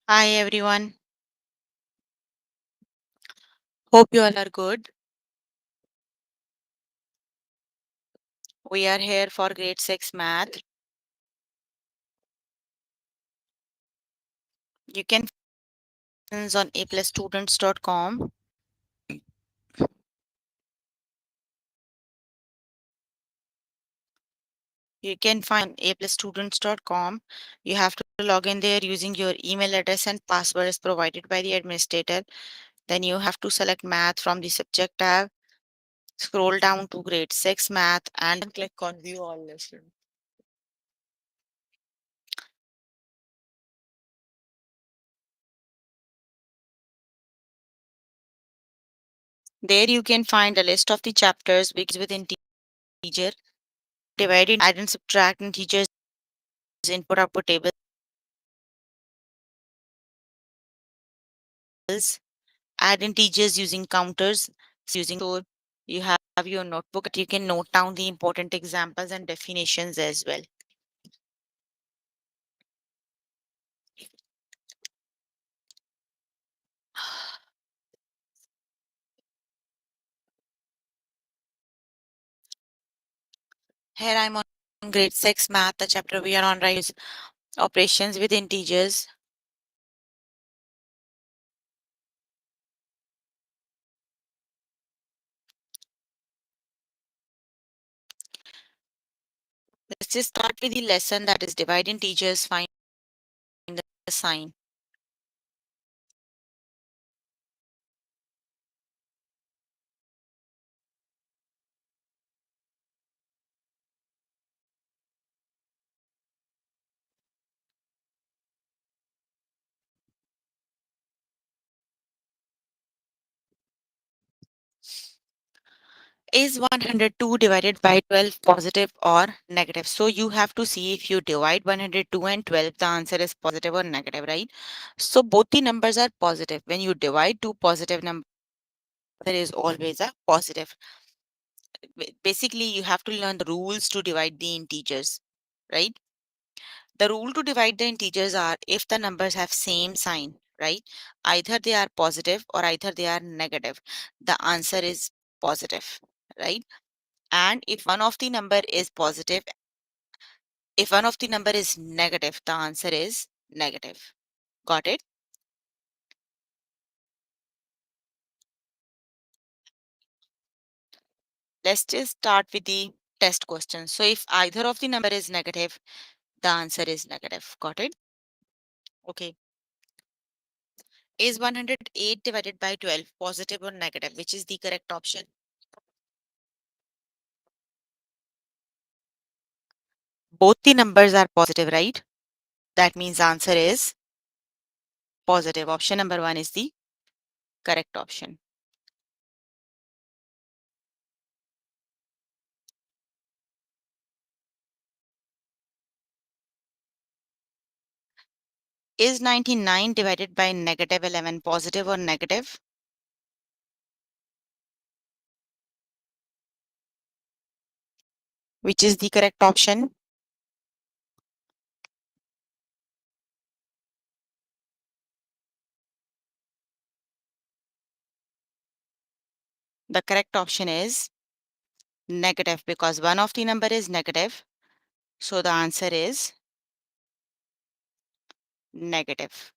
Hi everyone. Hope you all are good. We are here for grade 6 math. You can find us on aplusstudents.com. You can find aplusstudents.com. You have to log in there using your email address and password is provided by the administrator. Then you have to select math from the subject tab. Scroll down to grade 6 math and click on view all lesson. There you can find a list of the chapters with integer, divide, add and subtract integers, input output tables, add integers using counters, so you have your notebook that you can note down the important examples and definitions as well. Here I'm on grade 6 math. The chapter we are on right is operations with integers. Let's just start with the lesson, that is divide integers, find the sign. Is 102 divided by 12 positive or negative? So you have to see if you divide 102 and 12, the answer is positive or negative, right? So both the numbers are positive. When you divide two positive numbers, there is always a positive. Basically, you have to learn the rules to divide the integers, right? The rule to divide the integers are if the numbers have same sign, right? Either they are positive or either they are negative. The answer is positive, right? And if one of the number is negative, the answer is negative. Got it? Let's just start with the test question. So if either of the number is negative, the answer is negative. Got it? Okay. Is 108 divided by 12 positive or negative? Which is the correct option? Both the numbers are positive, right? That means answer is positive. Option number 1 is the correct option. Is 99 divided by negative 11 positive or negative? Which is the correct option? The correct option is negative because one of the number is negative. So the answer is negative.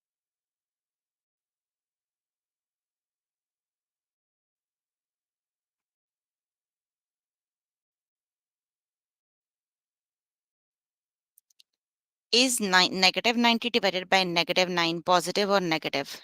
Is negative 90 divided by negative 9 positive or negative?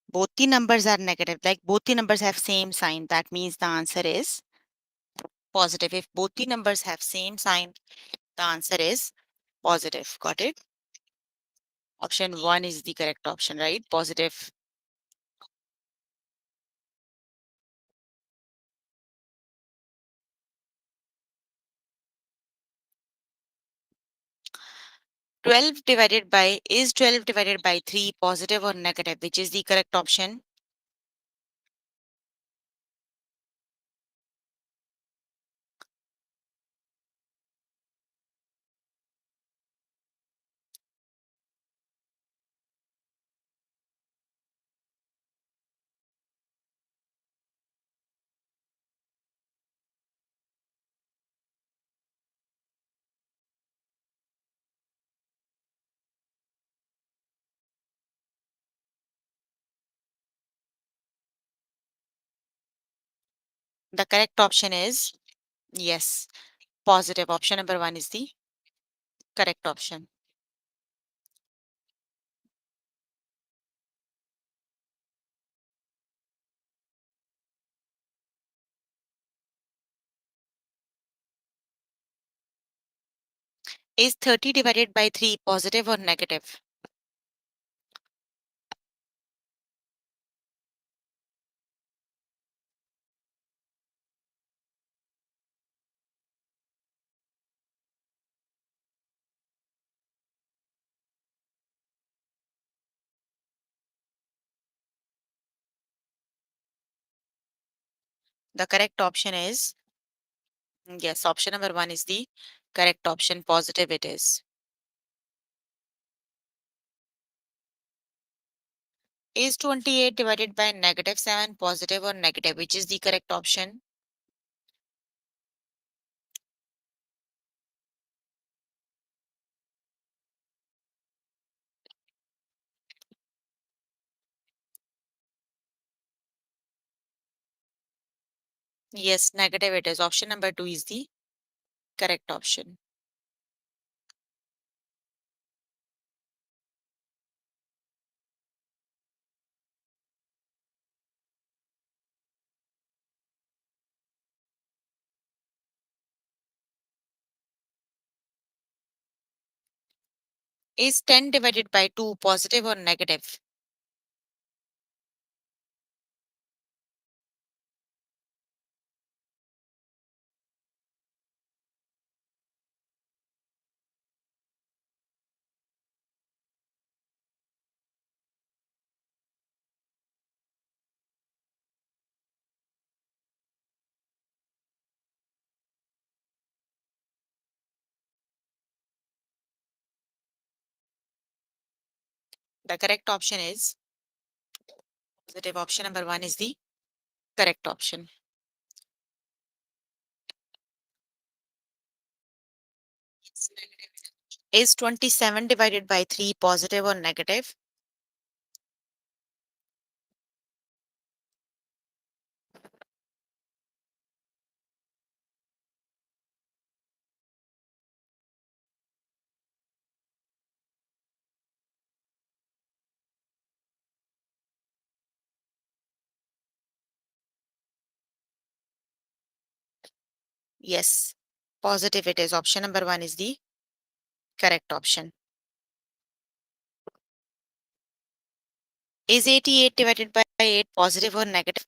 Both the numbers are negative, like both the numbers have same sign. That means the answer is positive. If both the numbers have same sign, the answer is positive. Got it? Option 1 is the correct option, right? Positive. 12 divided by, is 12 divided by 3 positive or negative? Which is the correct option? The correct option is yes, positive. Option number 1 is the correct option. Is 30 divided by 3 positive or negative? The correct option is yes, option number 1 is the correct option. Positive it is. Is 28 divided by negative 7 positive or negative? Which is the correct option? Yes, negative it is. Option number 2 is the correct option. Is 10 divided by 2 positive or negative? The correct option is positive. Option number 1 is the correct option. Is 27 divided by 3 positive or negative? Yes, positive it is. Option number 1 is the correct option. Is 88 divided by 8 positive or negative?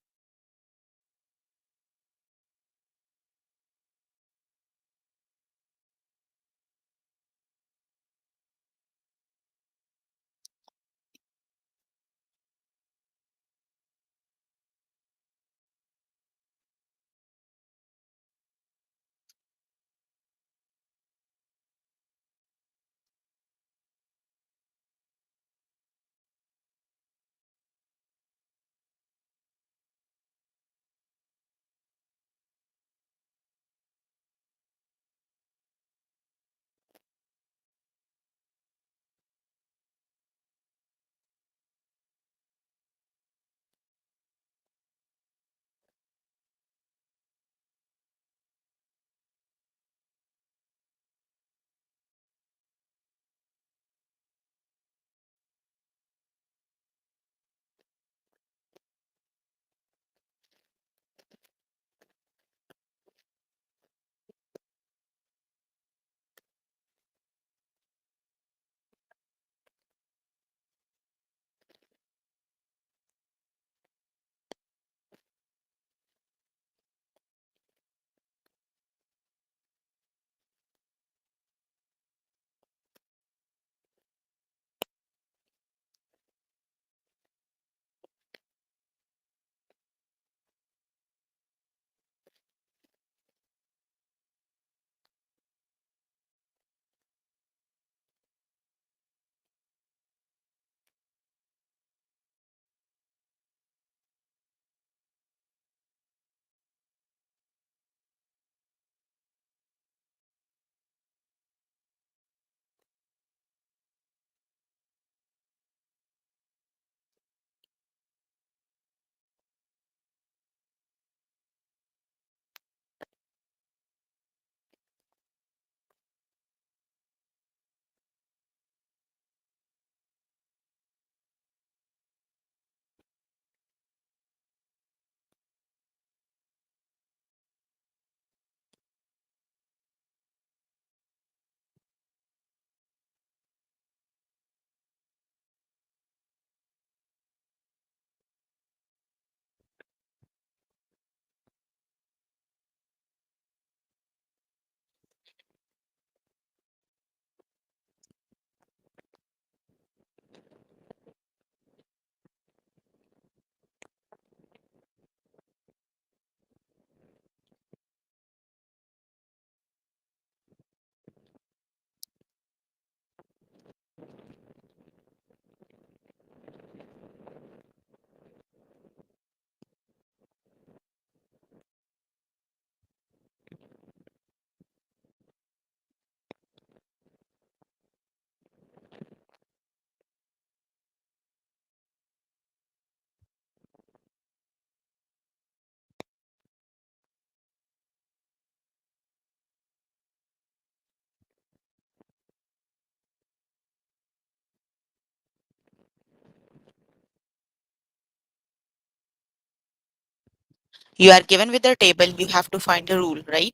You are given with the table, you have to find the rule, right?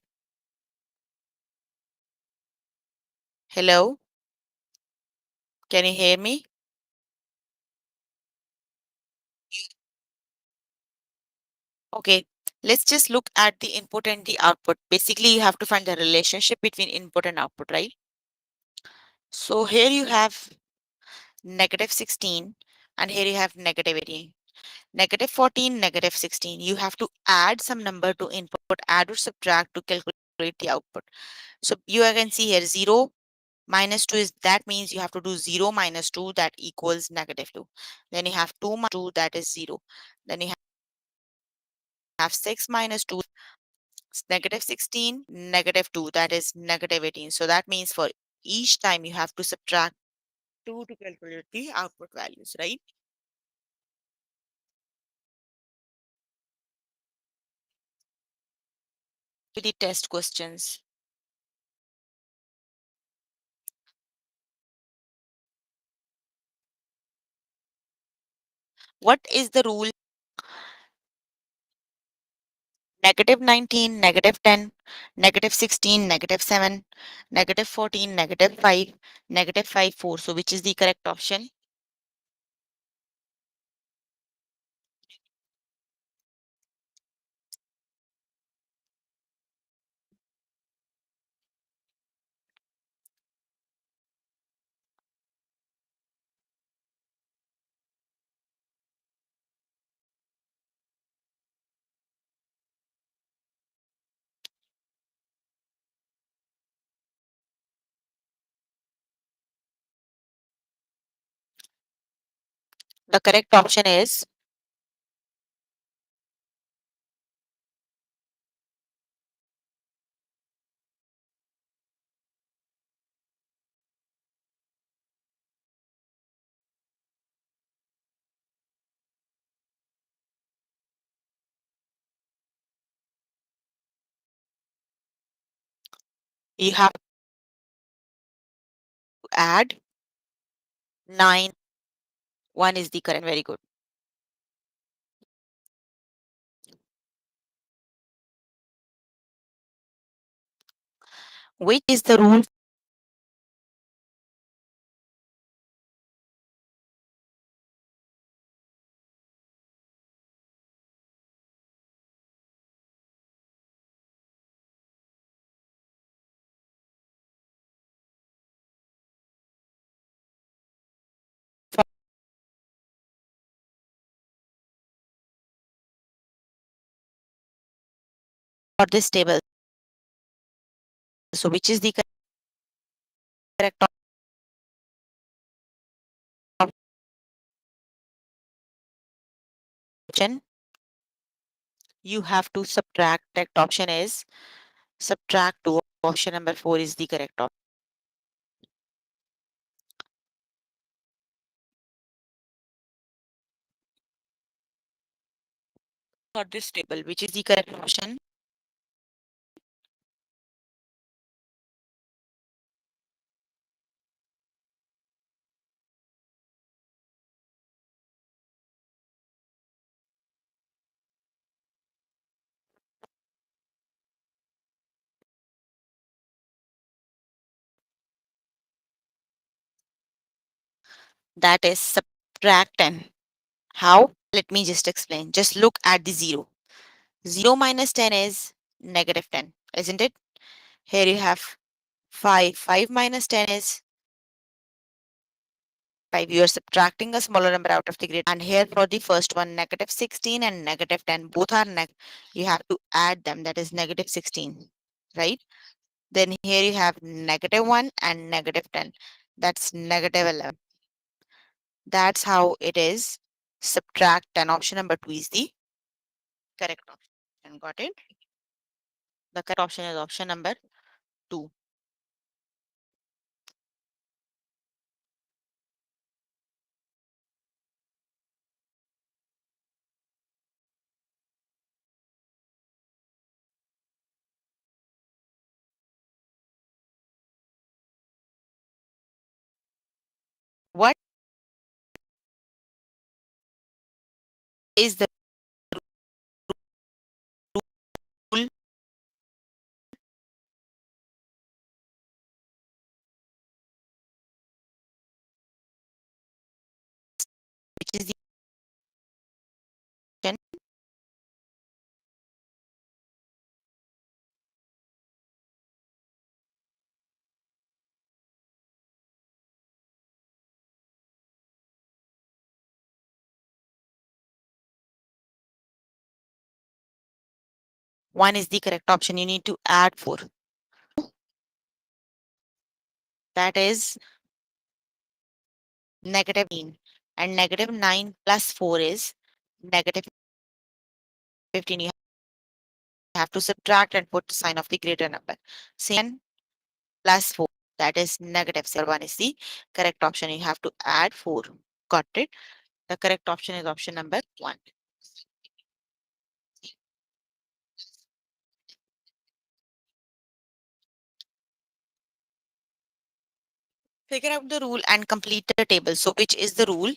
Hello, can you hear me? Okay, let's just look at the input and the output. Basically, you have to find the relationship between input and output, right? So here you have negative 16 and here you have negative 18. Negative 14, negative 16. You have to add some number to input, add or subtract to calculate the output. So you can see here 0 minus 2 is that means you have to do 0 minus 2 that equals negative 2. Then you have 2 minus 2 that is 0. Then you have 6 minus 2 negative 16, negative 2 that is negative 18. So that means for each time you have to subtract 2 to calculate the output values, right? To the test questions. What is the rule? Negative 19, negative 10, negative 16, negative 7, negative 14, negative 5, negative 5, 4. So which is the correct option? The correct option is you have to add 9. 1 is the correct. Very good. Which is the rule for this table? So which is the correct option? You have to subtract. Correct option is subtract 2. Option number 4 is the correct option for this table. Which is the correct option? That is subtract 10. How? Let me just explain. Just look at the 0. 0 minus 10 is negative 10, isn't it? Here you have 5. 5 minus 10 is 5. You are subtracting a smaller number out of the grid. And here for the first one, negative 16 and negative 10, both are you have to add them. That is negative 16, right? Then here you have negative 1 and negative 10. That's negative 11. That's how it is. Subtract 10. Option number 2 is the correct option. Got it? The correct option is option number 2. What is the which is the option. One is the correct option. You need to add 4. That is negative 9. And negative 9 plus 4 is negative 15. You have to subtract and put the sign of the greater number. Same plus 4. That is negative 7. 1 is the correct option. You have to add 4. Got it? The correct option is option number 1. Figure out the rule and complete the table. So which is the rule?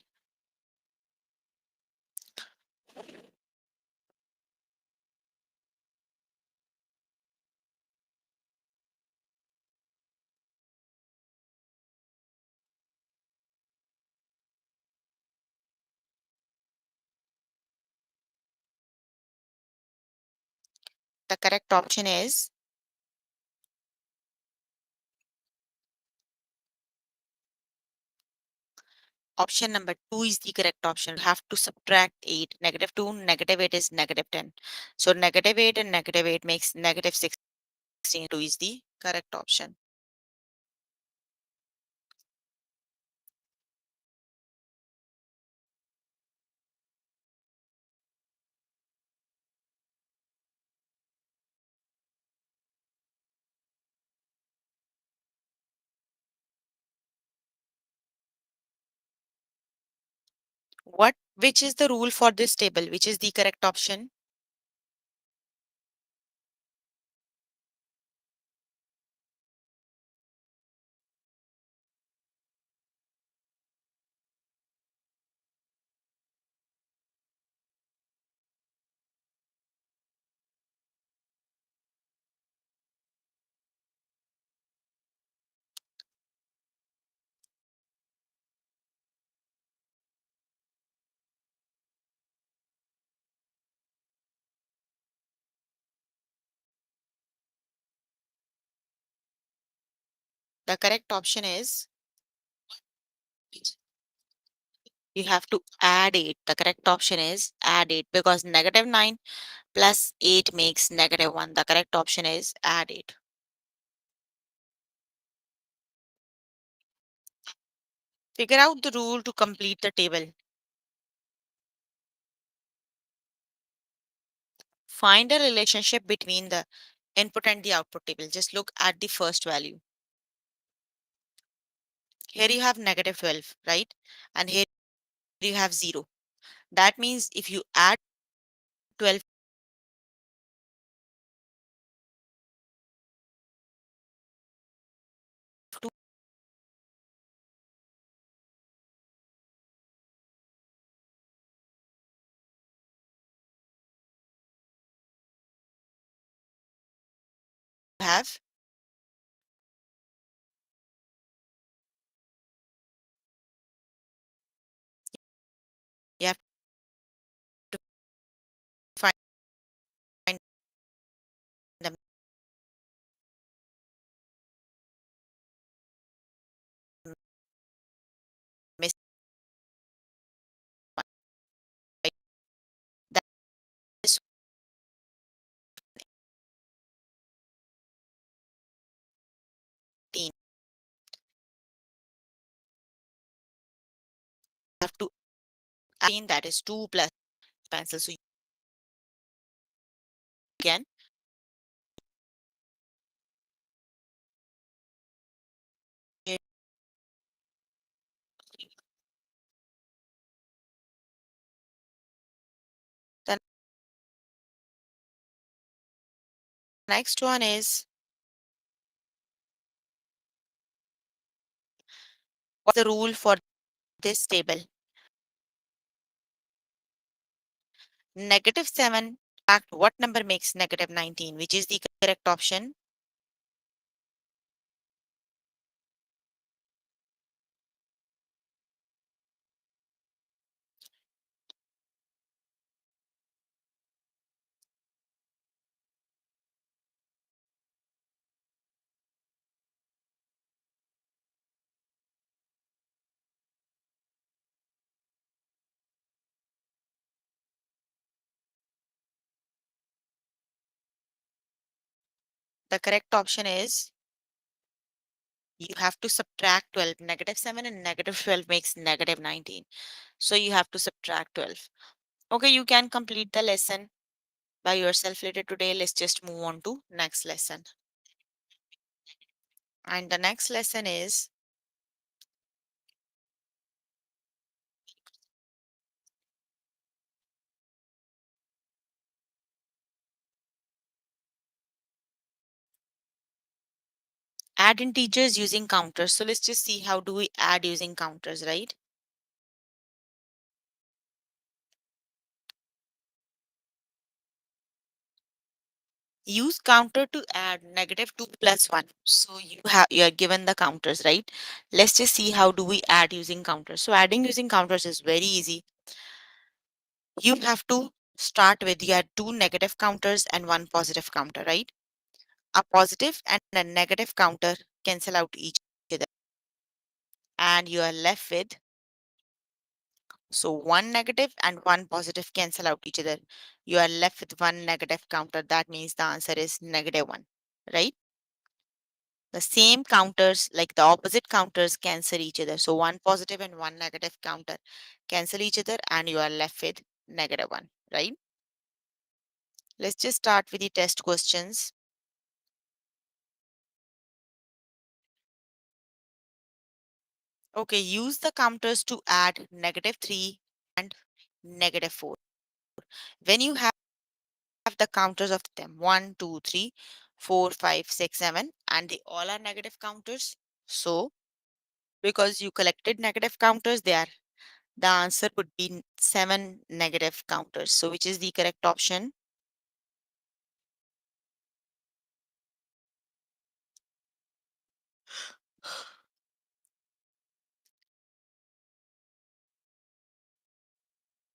The correct option is option number 2 is the correct option. You have to subtract 8. Negative 2, negative 8 is negative 10. So negative 8 and negative 8 makes negative 16. 2 is the correct option. Which is the rule for this table? Which is the correct option? The correct option is you have to add 8. The correct option is add 8 because negative 9 plus 8 makes negative 1. The correct option is add 8. Figure out the rule to complete the table. Find a relationship between the input and the output table. Just look at the first value. Here you have negative 12, right? And here you have 0. That means if you add 12 to have, you have to find the missing one. Right? That is You have to add that is 2 plus pencil. So again, the next one is what's the rule for this table? Negative 7. Fact, what number makes negative 19? Which is the correct option? The correct option is you have to subtract 12. Negative 7 and negative 12 makes negative 19. So you have to subtract 12. Okay, you can complete the lesson by yourself later today. Let's just move on to next lesson. And the next lesson is add integers using counters. So let's just see how do we add using counters, right? Use counter to add negative 2 plus 1. So you are given the counters, right? Let's just see how do we add using counters. So adding using counters is very easy. You have to start with your two negative counters and one positive counter, right? A positive and a negative counter cancel out each other, and you are left with, so one negative and one positive cancel out each other. You are left with one negative counter. That means the answer is negative 1, right? The same counters, like the opposite counters, cancel each other. So one positive and one negative counter cancel each other, and you are left with negative 1, right? Let's just start with the test questions. Okay, use the counters to add negative 3 and negative 4. When you have the counters of them 1, 2, 3, 4, 5, 6, 7, and they all are negative counters. So, because you collected negative counters, the answer would be 7 negative counters. So, which is the correct option?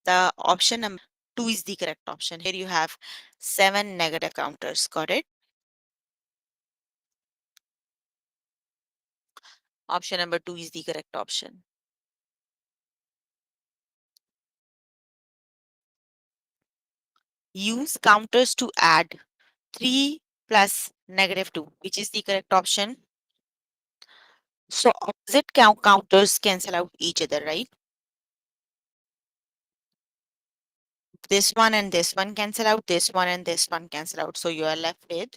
The option number 2 is the correct option. Here you have 7 negative counters. Got it? Option number 2 is the correct option. Use counters to add 3 plus negative 2, which is the correct option. So opposite counters cancel out each other, right? This one and this one cancel out, this one and this one cancel out. So you are left with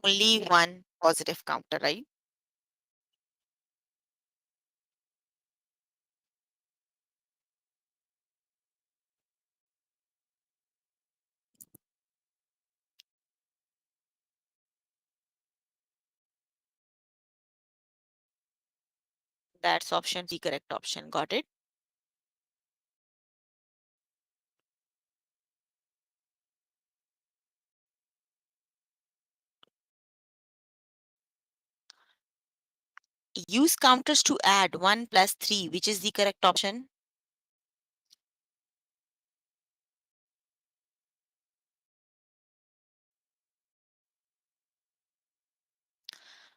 only one positive counter, right? That's option the correct option. Got it? Use counters to add 1 plus 3, which is the correct option.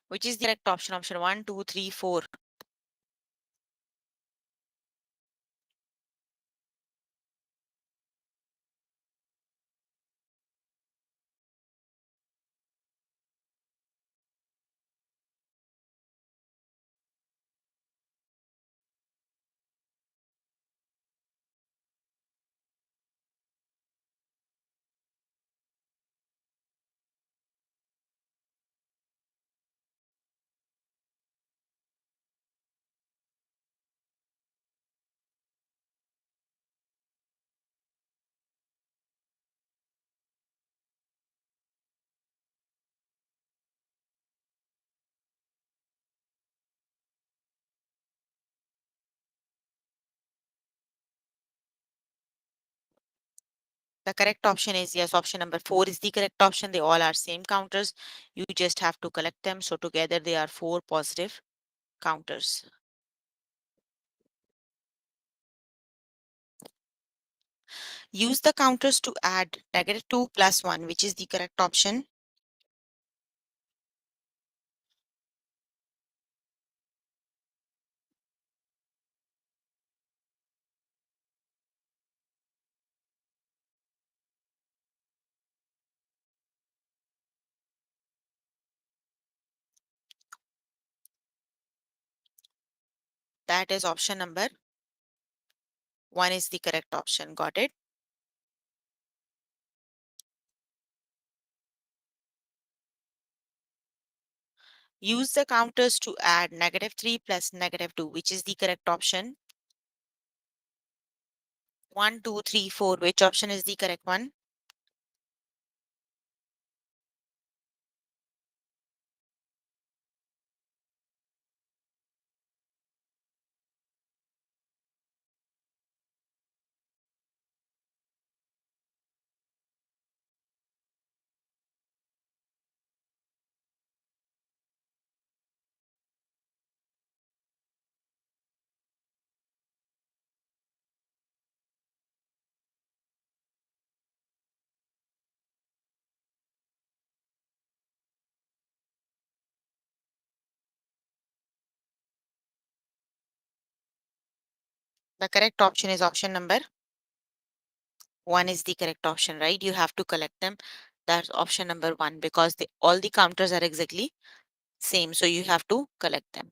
Which is the correct option? Option 1, 2, 3, 4. The correct option is yes, option number 4 is the correct option. They all are same counters. You just have to collect them. So together they are 4 positive counters. Use the counters to add negative 2 plus 1, which is the correct option. That is option number 1 is the correct option. Got it? Use the counters to add -3 plus -2, which is the correct option. 1, 2, 3, 4. Which option is the correct one? The correct option is option number 1 is the correct option, right? You have to collect them. That's option number 1 because all the counters are exactly same. So you have to collect them.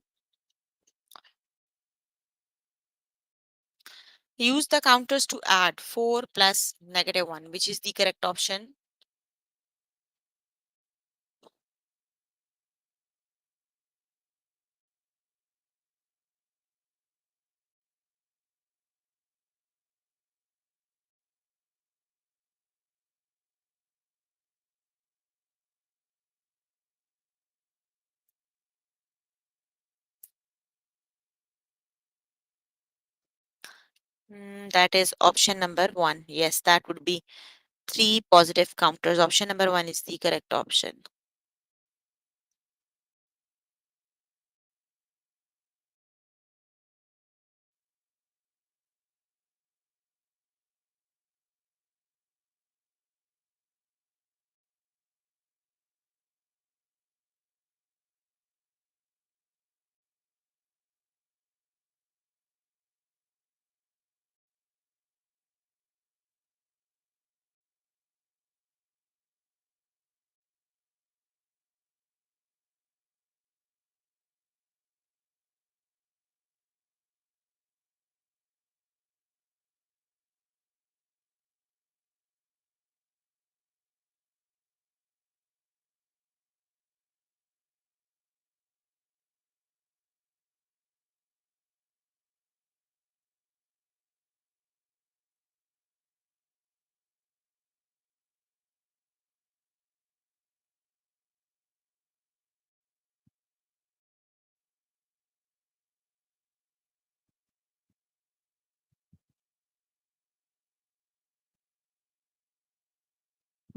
Use the counters to add 4 plus -1, which is the correct option. That is option number 1. Yes, that would be 3 positive counters. Option number 1 is the correct option.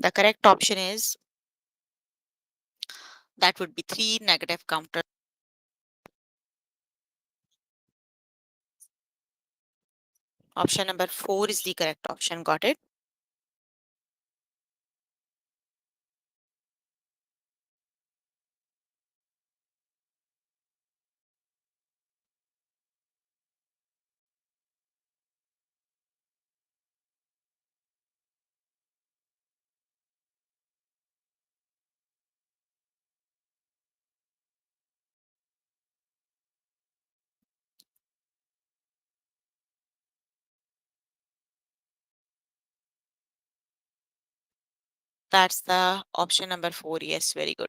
The correct option is that would be 3 negative counters. Option number 4 is the correct option. Got it? That's the option number 4. Yes, very good.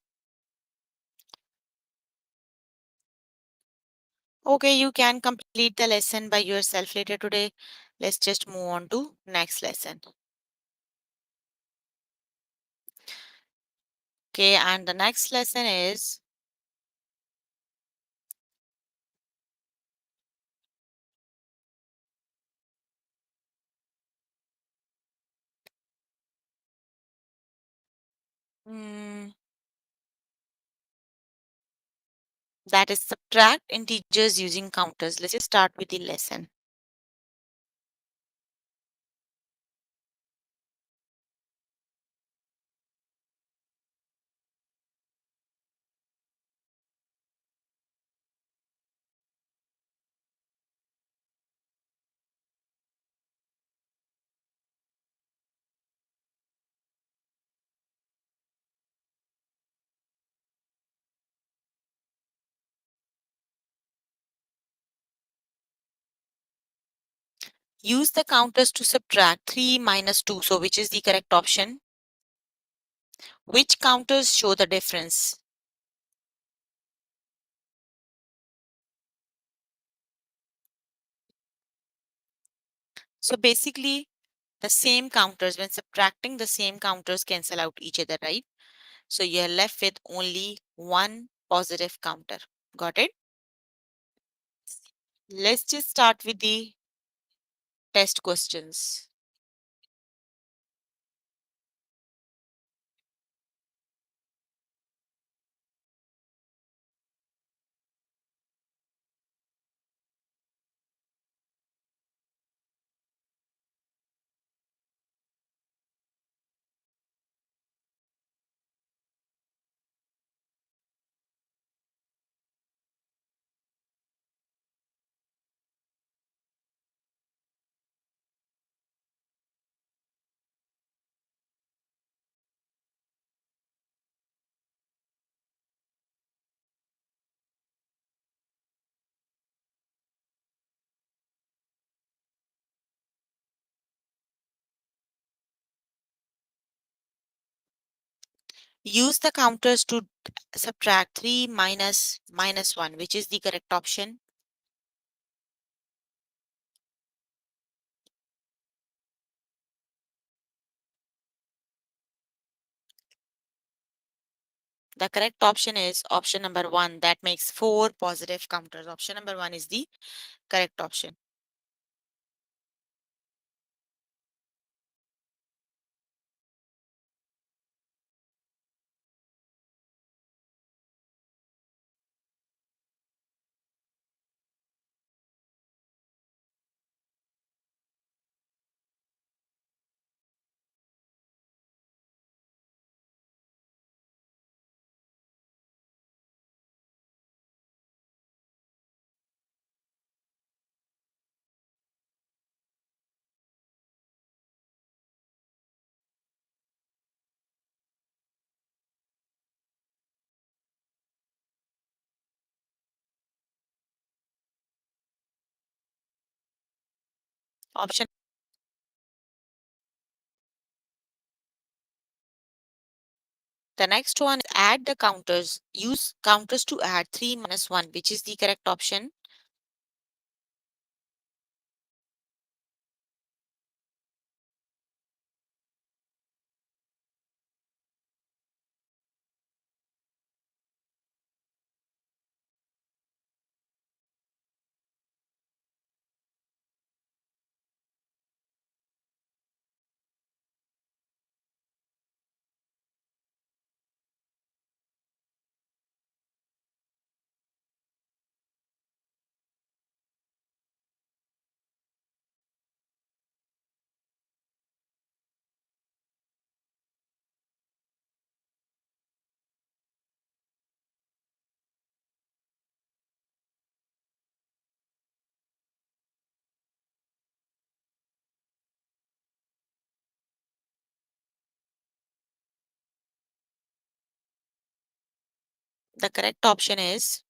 Okay, you can complete the lesson by yourself later today. Let's just move on to next lesson. Okay, and the next lesson is mm, that is subtract integers using counters. Let's just start with the lesson. Use the counters to subtract 3 minus 2. So which is the correct option? Which counters show the difference? So basically, the same counters, when subtracting, the same counters cancel out each other, right? So you're left with only one positive counter. Got it? Let's just start with the test questions. Use the counters to subtract 3 minus 1, which is the correct option. The correct option is option number 1, that makes 4 positive counters. Option number 1 is the correct option. Option The next one, add the counters. Use counters to add 3 minus 1, which is the correct option. The correct option is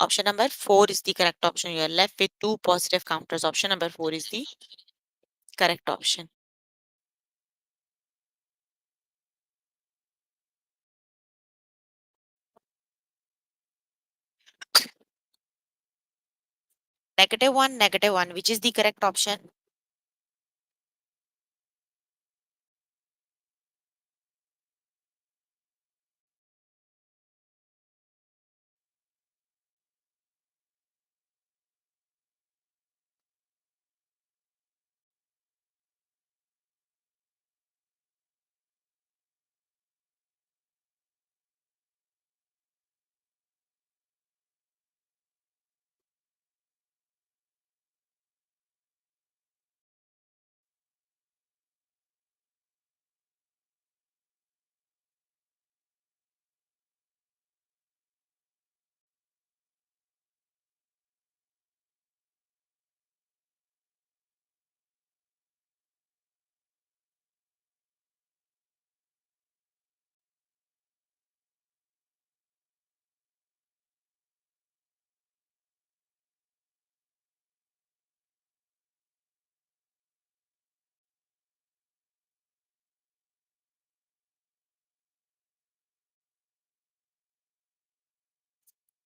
option number 4 is the correct option. You are left with 2 positive counters. Option number 4 is the correct option. Negative 1, which is the correct option.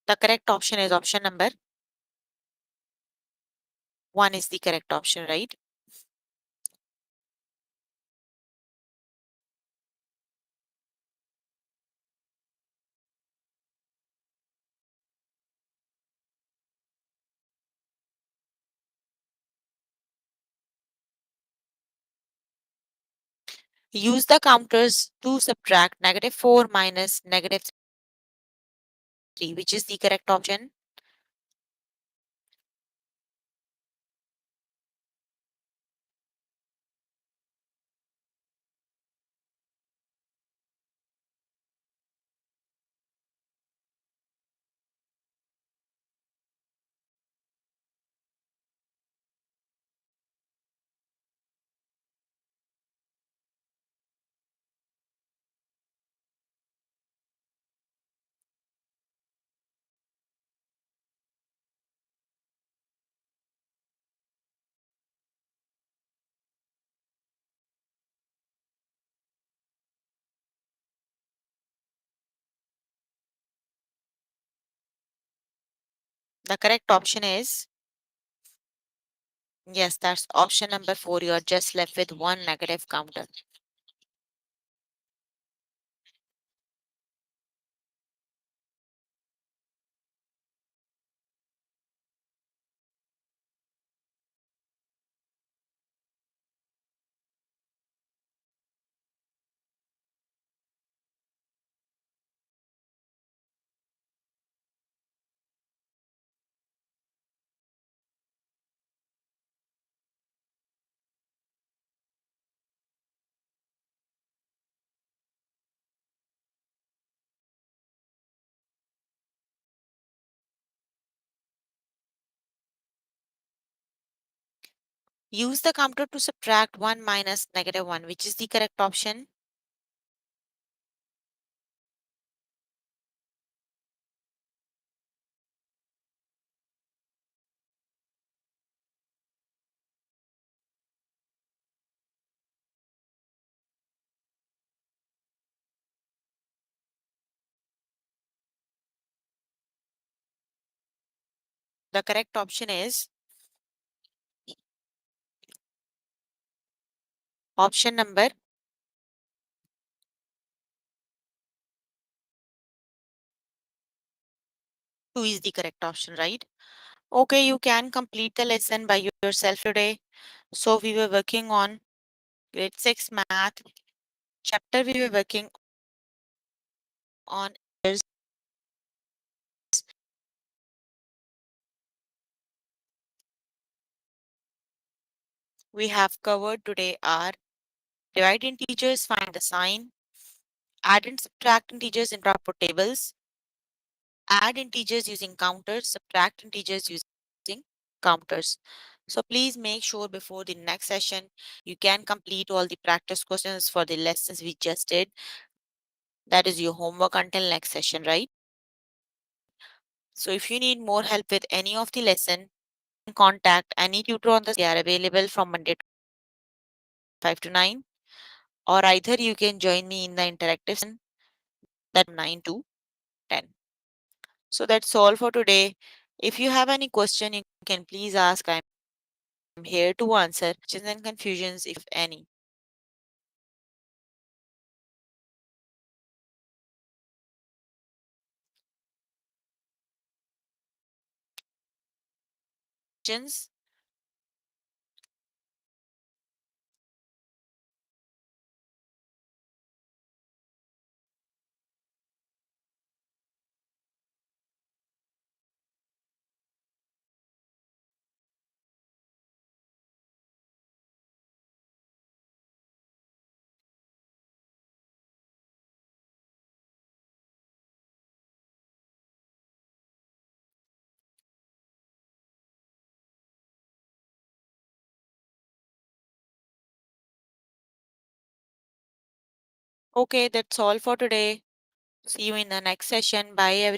The correct option is option number one is the correct option, right? Use the counters to subtract -4 minus -3, which is the correct option. The correct option is yes, that's option number 4. You are just left with one negative counter. Use the counter to subtract 1 minus -1, which is the correct option. The correct option is option number 2 is the correct option, right? Okay, you can complete the lesson by yourself today. So we were working on grade 6 math chapter. We were working on is we have covered today are divide integers, find the sign, add and subtract integers in proper tables, add integers using counters, subtract integers using counters. So please make sure before the next session you can complete all the practice questions for the lessons we just did. That is your homework until next session, right? So if you need more help with any of the lesson, contact any tutor on the they are available from Monday to 5 to 9, or either you can join me in the interactive session that 9 to 10. So that's all for today. If you have any question, you can please ask. I'm here to answer questions and confusions if any. Questions? Okay, that's all for today. See you in the next session. Bye, everyone.